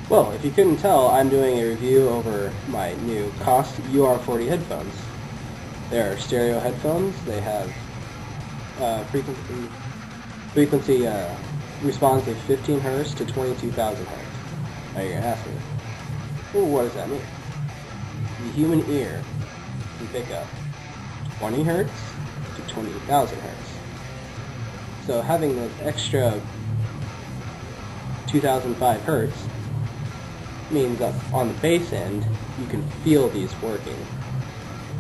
Well, if you couldn't tell, I'm doing a review over my new Koss UR40 headphones. They are stereo headphones. They have frequency response of 15 Hz to 22,000 Hz. Now you're going to ask me, well, what does that mean? The human ear can pick up 20 Hz to 20,000 Hz. So having those extra 2005 Hz means that on the bass end, you can feel these working.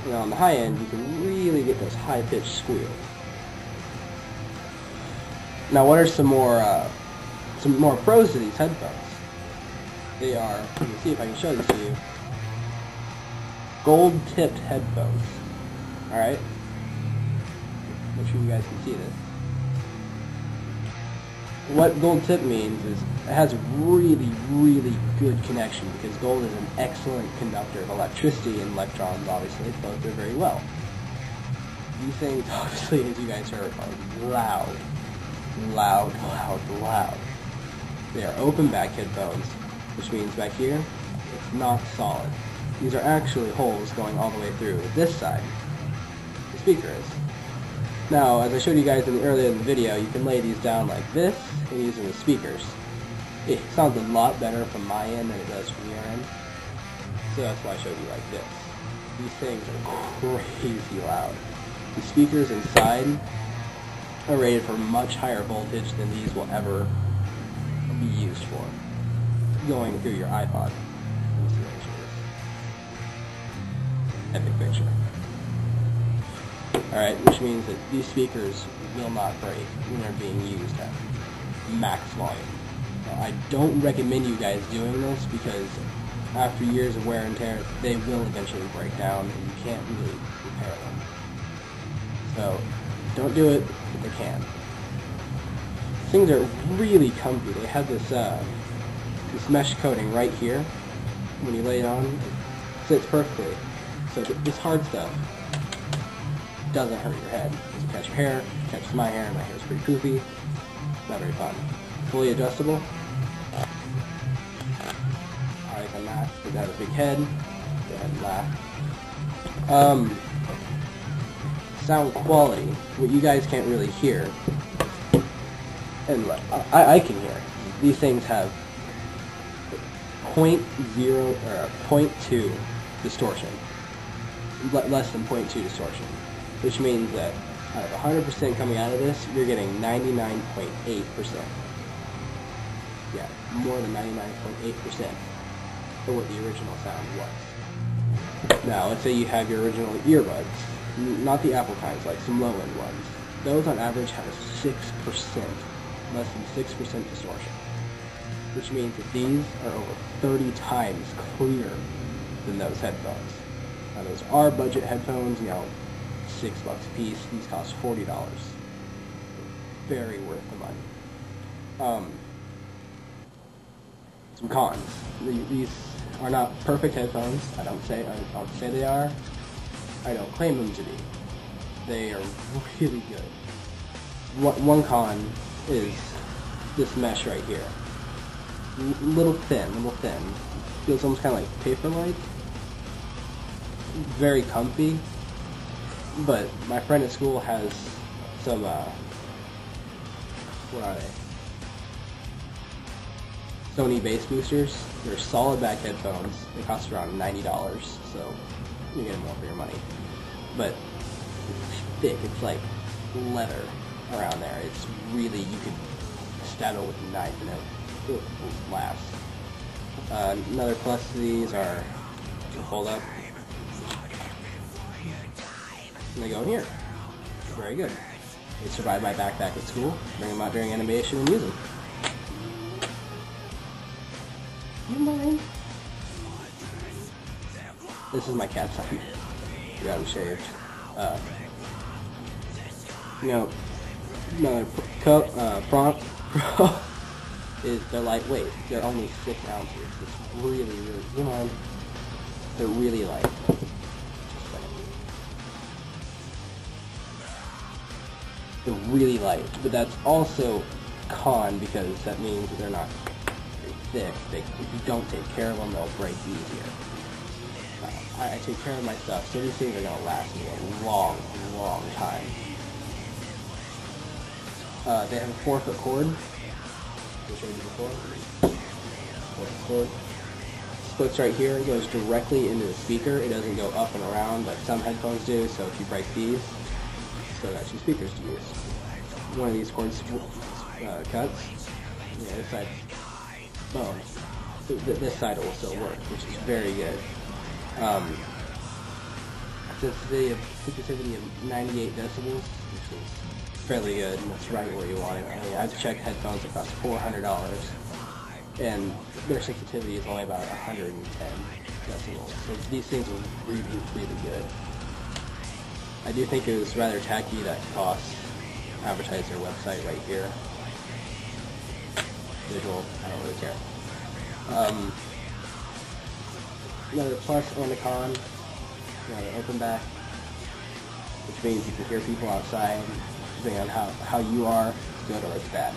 And on the high end, you can really get those high-pitched squeals. Now, what are some more pros to these headphones? They are, let me see if I can show this to you, gold-tipped headphones. Alright? Make sure you guys can see this. What gold tip means is it has really, really good connection because gold is an excellent conductor of electricity and electrons, obviously, flow through very well. These things, obviously, as you guys heard, are loud. Loud, loud, loud. They are open back headphones, which means back here, it's not solid. These are actually holes going all the way through this side. The speaker is. Now, as I showed you guys earlier in the video, you can lay these down like this and use them as speakers. It sounds a lot better from my end than it does from your end. So that's why I showed you like this. These things are crazy loud. The speakers inside are rated for much higher voltage than these will ever be used for. Going through your iPod. Epic picture. Alright, which means that these speakers will not break when they're being used at max volume. Now, I don't recommend you guys doing this because after years of wear and tear, they will eventually break down and you can't really repair them. So, don't do it if they can. These things are really comfy. They have this mesh coating right here. When you lay it on, it sits perfectly. So this hard stuff doesn't hurt your head. It doesn't catch your hair, it catches my hair is pretty poofy. Not very fun. Fully adjustable. I like a laugh because I have a big head. Go ahead and laugh. Sound quality, what you guys can't really hear, and I can hear. These things have 0.2 distortion. Less than 0.2 distortion. Which means that out of 100% coming out of this, you're getting 99.8%. Yeah, more than 99.8% of what the original sound was. Now, let's say you have your original earbuds, not the Apple kinds, like some low-end ones. Those on average have a 6%, less than 6% distortion. Which means that these are over 30 times clearer than those headphones. Now, those are budget headphones, you know, $6 a piece. These cost $40. Very worth the money. Some cons. These are not perfect headphones. I don't say they are. I don't claim them to be. They are really good. One con is this mesh right here. Little thin. Feels almost kind of like paper-like. Very comfy. But my friend at school has some, what are they? Sony bass boosters. They're solid back headphones. They cost around $90, so you get more for your money. But it's thick. It's like leather around there. It's really, you could stab it with a knife and it will last. Another plus to these are to hold up. And they go in here. Very good. They survive my backpack at school. Bring them out during animation and use them. You mind? This is my cat sign. Got him shaved. Another pro is they're lightweight. They're only 6 ounces. It's really, you know, they're really light. They're really light, but that's also con because that means that they're not thick. If you don't take care of them, they'll break easier. I take care of my stuff, so these things are going to last me a long, long time. They have a 4-foot cord. I showed you before. 4-foot cord. Splits right here. It goes directly into the speaker. It doesn't go up and around like some headphones do, so if you break these, still got two speakers to use. One of these cords cuts. The other side bone. This side will still work, which is very good. Sensitivity of 98 decibels, which is fairly good, and that's right where you want it. I mean, I've checked headphones that cost $400, and their sensitivity is only about 110 decibels. So these things are really, really good. I do think it was rather tacky that Koss advertised their website right here. Visual, I don't really care. Another plus and a con, the open back, which means you can hear people outside, depending on how you are, it's good or it's bad.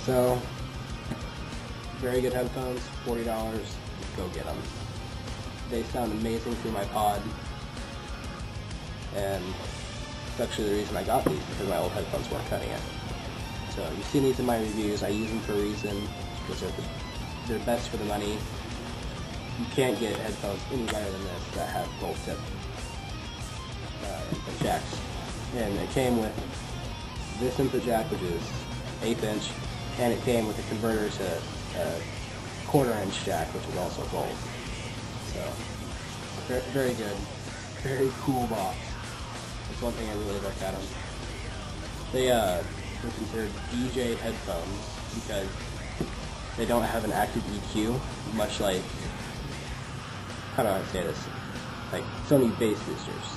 So, very good headphones, $40, go get them. They sound amazing through my pod, and it's actually the reason I got these, because my old headphones weren't cutting it. So you've seen these in my reviews. I use them for a reason, because they're best for the money. You can't get headphones any better than this that have gold tip input jacks. And it came with this input jack, which is 1/8 inch, and it came with a converter to a 1/4 inch jack, which is also gold. So, very good. Very cool box. That's one thing I really like at them. They're considered DJ headphones because they don't have an active EQ, much like, how do I say this? Like Sony bass boosters.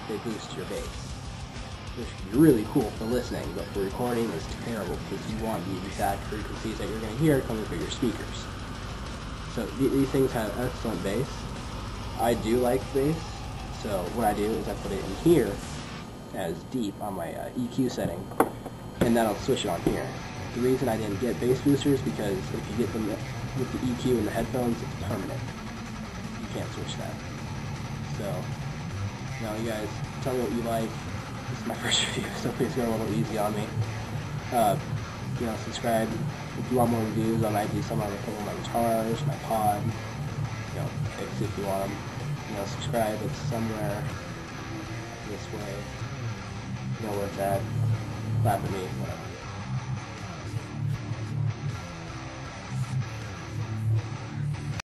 They boost your bass, which can be really cool for listening, but for recording it's terrible because you want the exact frequencies that you're going to hear coming through your speakers. So these things have excellent bass. I do like bass, so what I do is I put it in here as deep on my EQ setting, and then I'll switch it on here. The reason I didn't get bass boosters is because if you get them with the EQ in the headphones, it's permanent. You can't switch that. So, you guys, tell me what you like. This is my first review, so please go a little easy on me. Subscribe. If you want more reviews, I might do some on my guitars, my pod, picks if you want them. Subscribe. It's somewhere this way. You know where it's at. Clap at me, whatever.